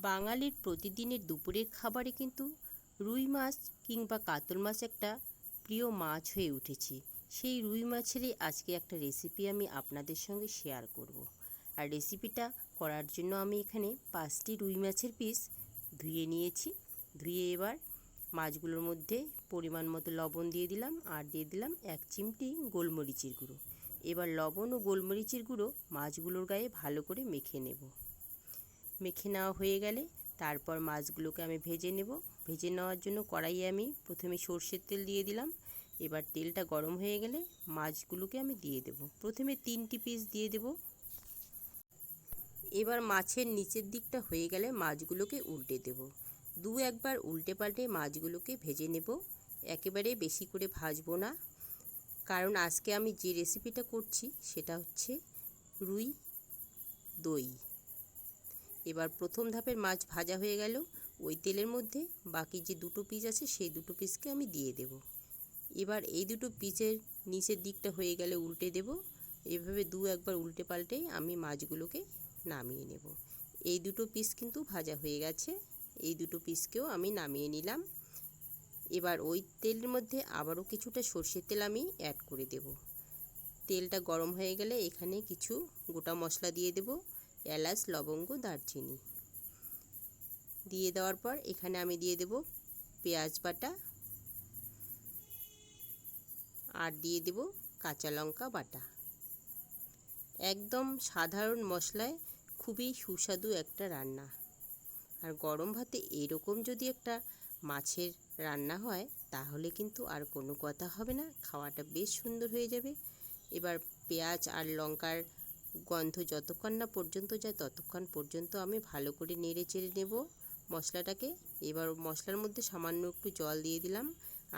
বাঙালির প্রতিদিনের দুপুরের খাবারে কিন্তু রুই মাছ কিংবা কাতল মাছ একটা প্রিয় মাছ হয়ে উঠেছে। সেই রুই মাছেরই আজকে একটা রেসিপি আমি আপনাদের সঙ্গে শেয়ার করব। আর রেসিপিটা করার জন্য আমি এখানে 5টি রুই মাছের পিস ধুয়ে নিয়েছি। ধুয়ে এবার মাছগুলোর মধ্যে পরিমাণ মতো লবণ দিয়ে দিলাম, আর দিয়ে দিলাম 1 চিমটি গোলমরিচের গুঁড়ো। এবার লবণ ও গোলমরিচের গুঁড়ো মাছগুলোর গায়ে ভালো করে মেখে নেব। মেখে নেওয়া হয়ে গেলে তারপর মাছগুলোকে আমি ভেজে নেব। ভেজে নেওয়ার জন্য কড়াইয়ে আমি প্রথমে সর্ষের তেল দিয়ে দিলাম। এবার তেলটা গরম হয়ে গেলে মাছগুলোকে আমি দিয়ে দেব। প্রথমে 3টি পিস দিয়ে দেব। এবার মাছের নিচের দিকটা হয়ে গেলে মাছগুলোকে উল্টে দেব। একবার উল্টে পাল্টে মাছগুলোকে ভেজে নেব। একেবারে বেশি করে ভাজবো না, কারণ আজকে আমি যে রেসিপিটা করছি সেটা হচ্ছে রুই দই। এবার প্রথম ধাপের মাছ ভাজা হয়ে গেল, ওই তেলের মধ্যে বাকি যে 2টো পিস আছে সেই 2টো পিসকে আমি দিয়ে দেব। এবার এই 2টো পিসের নিচের দিকটা হয়ে গেলে উল্টে দেব। এভাবে একবার উল্টে পাল্টে আমি মাছগুলোকে নামিয়ে নেব। এই 2টো পিস কিন্তু ভাজা হয়ে গেছে, এই 2টো পিসকেও আমি নামিয়ে নিলাম। এবার ওই তেলের মধ্যে আবারও কিছুটা সর্ষের তেল আমি অ্যাড করে দেব। তেলটা গরম হয়ে গেলে এখানে কিছু গোটা মশলা দিয়ে দেব, এলাচ, লবঙ্গ, দারচিনি দিয়ে দেওয়ার পর এখানে আমি দিয়ে দেব পেঁয়াজ বাটা, আর দিয়ে দেব কাঁচা লঙ্কা বাটা। একদম সাধারণ মশলায় খুবই সুস্বাদু একটা রান্না। আর গরম ভাতে এরকম যদি একটা মাছের রান্না হয় তাহলে কিন্তু আর কোনো কথা হবে না, খাওয়াটা বেশ সুন্দর হয়ে যাবে। এবার পেঁয়াজ আর লঙ্কার গন্ধ যতক্ষণ না পর্যন্ত যায় ততক্ষণ পর্যন্ত আমি ভালো করে নেড়ে চেড়ে নেব মশলাটাকে। এবার মশলার মধ্যে সামান্য একটু জল দিয়ে দিলাম,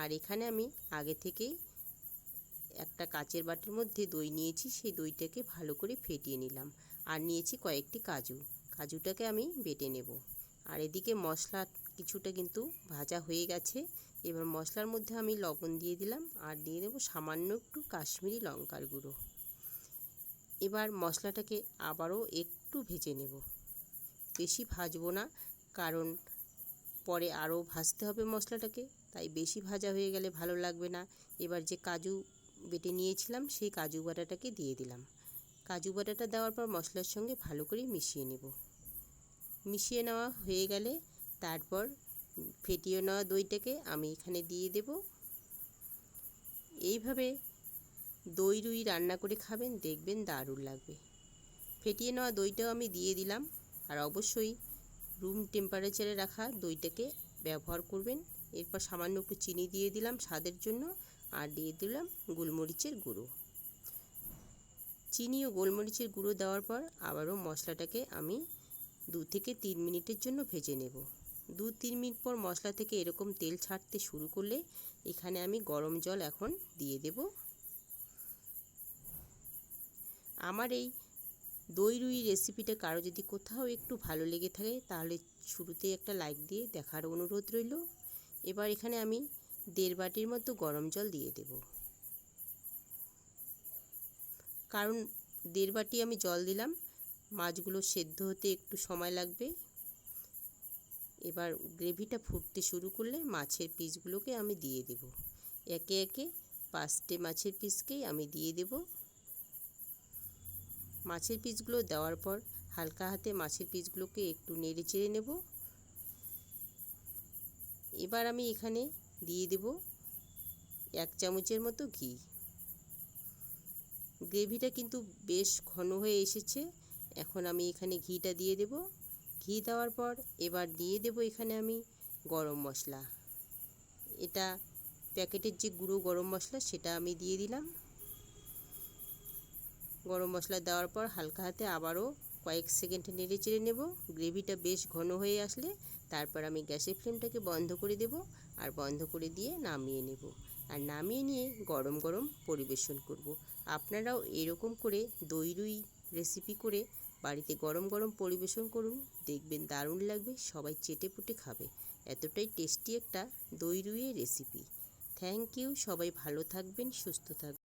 আর এখানে আমি আগে থেকেই একটা কাচের বাটির মধ্যে দই নিয়েছি, সেই দইটাকে ভালো করে ফেটিয়ে নিলাম। আর নিয়েছি কয়েকটি কাজুটাকে আমি বেটে নেব। আর এদিকে মশলা কিছুটা কিন্তু ভাজা হয়ে গেছে। এবার মশলার মধ্যে আমি লবণ দিয়ে দিলাম, আর দিয়ে দেবো সামান্য একটু কাশ্মীরি লঙ্কার গুঁড়ো। এবার মশলাটাকে আবারও একটু ভেজে নেব, বেশি ভাজবো না, কারণ পরে আরও ভাজতে হবে মশলাটাকে, তাই বেশি ভাজা হয়ে গেলে ভালো লাগবে না। এবার যে কাজু বেটে নিয়েছিলাম সেই কাজু বাটাটাকে দিয়ে দিলাম। কাজু বাটাটা দেওয়ার পর মশলার সঙ্গে ভালো করে মিশিয়ে নেব। মিশিয়ে নেওয়া হয়ে গেলে তারপর ফেটিয়ে নেওয়া দইটাকে আমি এখানে দিয়ে দেব। এইভাবে দই রুই রান্না করে খাবেন, দেখবেন দারুণ লাগবে। ফেটিয়ে নেওয়া দইটাও আমি দিয়ে দিলাম, আর অবশ্যই রুম টেম্পারেচারে রাখা দইটাকে ব্যবহার করবেন। এরপর সামান্য একটু চিনি দিয়ে দিলাম স্বাদের জন্য, আর দিয়ে দিলাম গোলমরিচের গুঁড়ো। চিনি ও গোলমরিচের গুঁড়ো দেওয়ার পর আবারও মশলাটাকে আমি 2 থেকে 3 মিনিটের জন্য ভেজে নেব। 2-3 মিনিট পর মশলা থেকে এরকম তেল ছাড়তে শুরু করলে এখানে আমি গরম জল এখন দিয়ে দেব। আমার এই দই রুই রেসিপিটা কারো যদি কোথাও একটু ভালো লেগে থাকে তাহলে শুরুতেই একটা লাইক দিয়ে দেখার অনুরোধ রইল। এবার এখানে আমি 1.5 বাটির মতো গরম জল দিয়ে দেব, কারণ 1.5 বাটি আমি জল দিলাম, মাছগুলো সেদ্ধ হতে একটু সময় লাগবে। এবার গ্রেভিটা ফুটতে শুরু করলে মাছের পিসগুলোকে আমি দিয়ে দেব। একে একে 5টে মাছের পিসকেই আমি দিয়ে দেব। মাছের পিসগুলো দেওয়ার পর হালকা হাতে মাছের পিসগুলোকে একটু নেড়ে চেড়ে নেব। এবার আমি এখানে দিয়ে দেব 1 চামচের মতো ঘি। গ্রেভিটা কিন্তু বেশ ঘন হয়ে এসেছে, এখন আমি এখানে ঘিটা দিয়ে দেব। ঘি দেওয়ার পর এবার দিয়ে দেব এখানে আমি গরম মশলা। এটা প্যাকেটের যে গুঁড়ো গরম মশলা সেটা আমি দিয়ে দিলাম। গরম মশলা দেওয়ার পর হালকা হাতে আবারও কয়েক সেকেন্ড নেড়ে চেড়ে নেব। গ্রেভিটা বেশ ঘন হয়ে আসলে তারপর আমি গ্যাসের ফ্লেমটাকে বন্ধ করে দেব, আর বন্ধ করে দিয়ে নামিয়ে নেব। আর নামিয়ে নিয়ে গরম গরম পরিবেশন করব। আপনারাও এরকম করে দই রুই রেসিপি করে বাড়িতে গরম গরম পরিবেশন করুন, দেখবেন দারুণ লাগবে, সবাই চেটেপুটে খাবে। এতটাই টেস্টি একটা দই রুইয়ের রেসিপি। থ্যাংক ইউ, সবাই ভালো থাকবেন, সুস্থ থাকবেন।